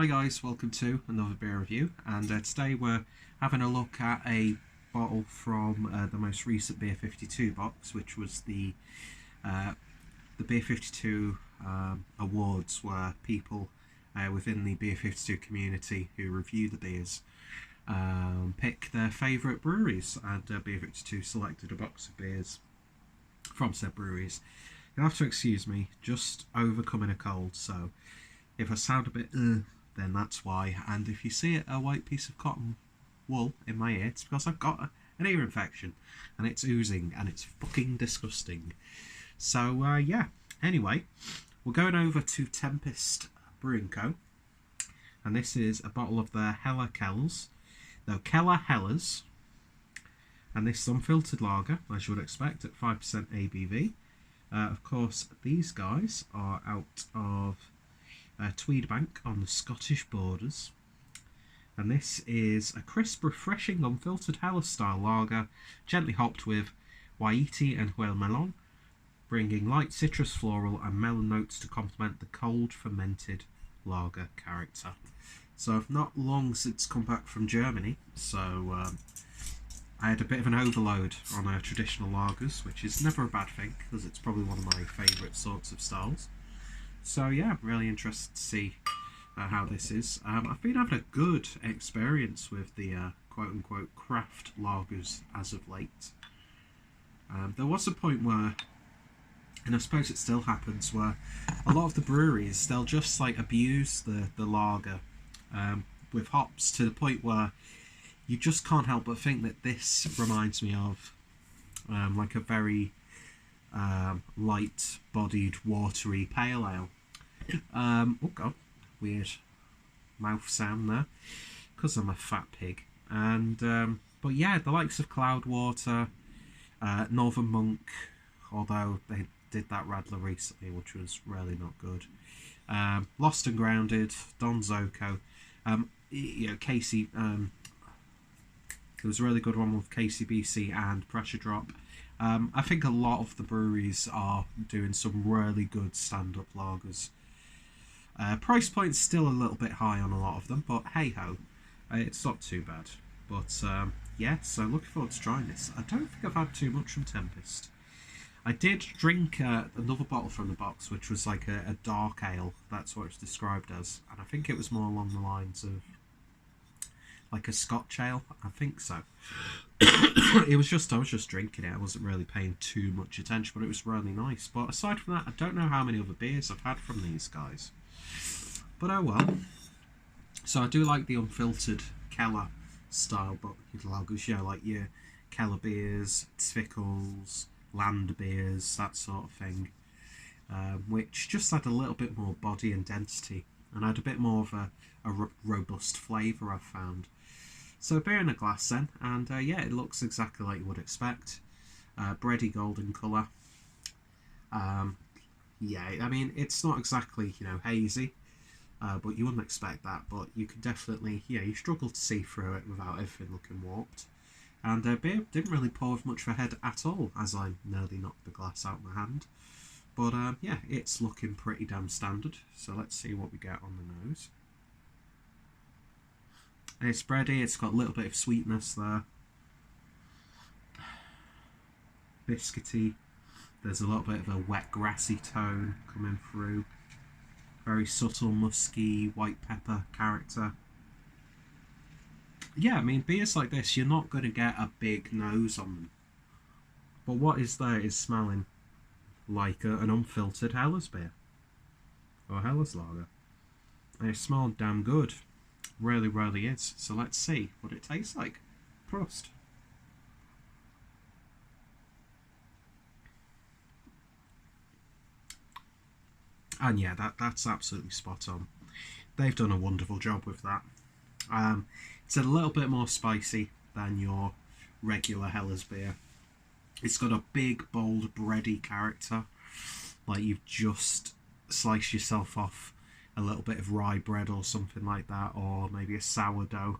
Hi guys, welcome to another beer review, and today we're having a look at a bottle from the most recent Beer 52 box, which was the Beer 52 awards, where people within the Beer 52 community who review the beers pick their favourite breweries, and Beer 52 selected a box of beers from said breweries. You'll have to excuse me, just overcoming a cold, so if I sound a bit then that's why. And if you see a white piece of cotton wool in my ear, it's because I've got an ear infection and it's oozing and it's fucking disgusting. So yeah, anyway, we're going over to Tempest Brewing Co. And this is a bottle of their Keller Keller Hellers. And this is unfiltered lager, as you would expect, at 5% ABV. Of course, these guys are out of Tweedbank on the Scottish borders, and this is a crisp, refreshing, unfiltered Helles style lager, gently hopped with Waiti and Huel Melon, bringing light citrus, floral and melon notes to complement the cold fermented lager character. So I've not long since come back from Germany, so I had a bit of an overload on our traditional lagers, which is never a bad thing because it's probably one of my favourite sorts of styles. So yeah, I'm really interested to see how this is. I've been having a good experience with the quote-unquote craft lagers as of late. There was a point where, and I suppose it still happens, where a lot of the breweries, they'll just like abuse the lager with hops to the point where you just can't help but think that this reminds me of like a very light-bodied, watery pale ale. Oh god, weird mouth sound there, because I'm a fat pig. And but yeah, the likes of Cloudwater, Northern Monk, although they did that Radler recently, which was really not good. Lost and Grounded, Don Zoco, Casey. There was a really good one with KCBC and Pressure Drop. I think a lot of the breweries are doing some really good stand-up lagers. Price point's still a little bit high on a lot of them, but hey-ho, it's not too bad. But yeah, so looking forward to trying this. I don't think I've had too much from Tempest. I did drink another bottle from the box, which was like a dark ale. That's what it's described as. And I think it was more along the lines of like a Scotch ale, I think so. I was just drinking it. I wasn't really paying too much attention, but it was really nice. But aside from that, I don't know how many other beers I've had from these guys. But oh well. So I do like the unfiltered Keller style, but lagers, like your Keller beers, Zwickels, Land beers, that sort of thing, which just had a little bit more body and density, and had a bit more of a robust flavour, I've found. So beer in a glass then, and yeah, it looks exactly like you would expect. Bready golden colour. Yeah, I mean, it's not exactly, hazy, but you wouldn't expect that, but you can definitely, you struggle to see through it without everything looking warped. And beer didn't really pour with much of a head at all, as I nearly knocked the glass out of my hand. But yeah, it's looking pretty damn standard, so let's see what we get on the nose. It's bready, it's got a little bit of sweetness there. Biscuity. There's a little bit of a wet grassy tone coming through. Very subtle musky white pepper character. Yeah, I mean, beers like this, you're not going to get a big nose on them. But what is there is smelling like an unfiltered Helles beer. Or Helles lager. And it smelled damn good. Really, really is. So let's see what it tastes like. Prost. And yeah, that's absolutely spot on. They've done a wonderful job with that. It's a little bit more spicy than your regular Helles beer. It's got a big, bold, bready character. Like you've just sliced yourself off a little bit of rye bread or something like that, or maybe a sourdough.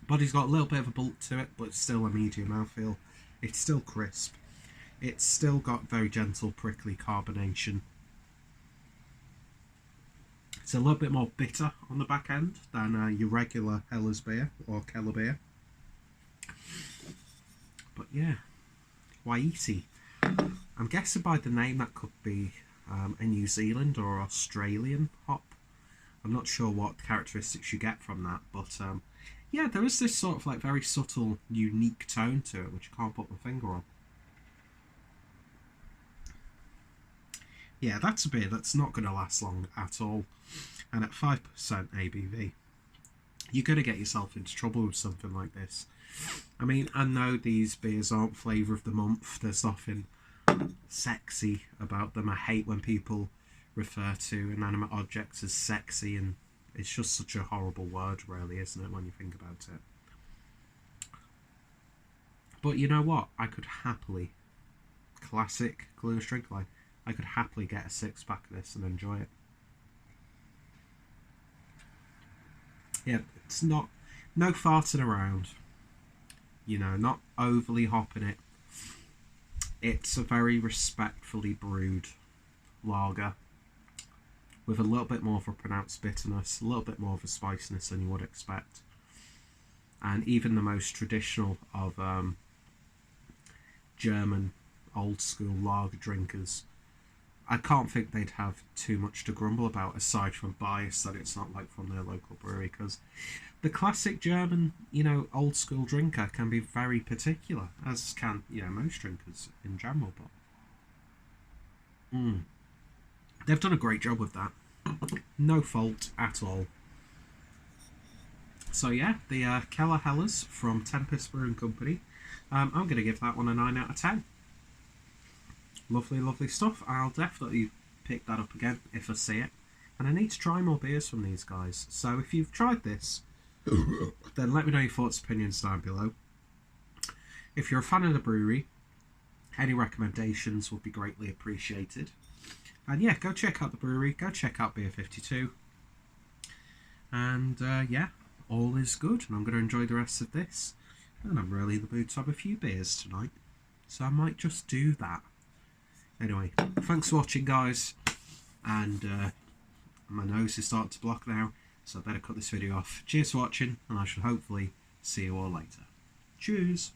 Body's got a little bit of a bulk to it, but still a medium mouthfeel. It's still crisp. It's still got very gentle, prickly carbonation. It's a little bit more bitter on the back end than your regular Heller's beer or Keller beer. But yeah, Waiti. I'm guessing by the name that could be a New Zealand or Australian hop. I'm not sure what characteristics you get from that, but yeah, there is this sort of like very subtle, unique tone to it, which I can't put my finger on. Yeah, that's a beer that's not going to last long at all. And at 5% ABV, you're going to get yourself into trouble with something like this. I mean, I know these beers aren't flavour of the month. There's nothing sexy about them. I hate when people refer to inanimate objects as sexy, and it's just such a horrible word, really, isn't it, when you think about it? But you know what? I could happily, classic Clueless drink line, I could happily get a 6-pack of this and enjoy it. Yeah, it's not, no farting around, you know, not overly hopping it. It's a very respectfully brewed lager with a little bit more of a pronounced bitterness, a little bit more of a spiciness than you would expect. And even the most traditional of German old school lager drinkers, I can't think they'd have too much to grumble about, aside from bias that it's not like from their local brewery, because the classic German, you know, old school drinker can be very particular, as can, you know, most drinkers in general. But they've done a great job with that. No fault at all. So yeah, the Keller Helles from Tempest Brewing Company. I'm going to give that one a 9 out of 10. Lovely, lovely stuff. I'll definitely pick that up again if I see it. And I need to try more beers from these guys. So if you've tried this, then let me know your thoughts and opinions down below. If you're a fan of the brewery, any recommendations would be greatly appreciated. And yeah, go check out the brewery. Go check out Beer 52. And yeah, all is good. And I'm going to enjoy the rest of this. And I'm really in the mood to have a few beers tonight. So I might just do that. Anyway, thanks for watching, guys, and my nose is starting to block now, so I better cut this video off. Cheers for watching, and I shall hopefully see you all later. Cheers!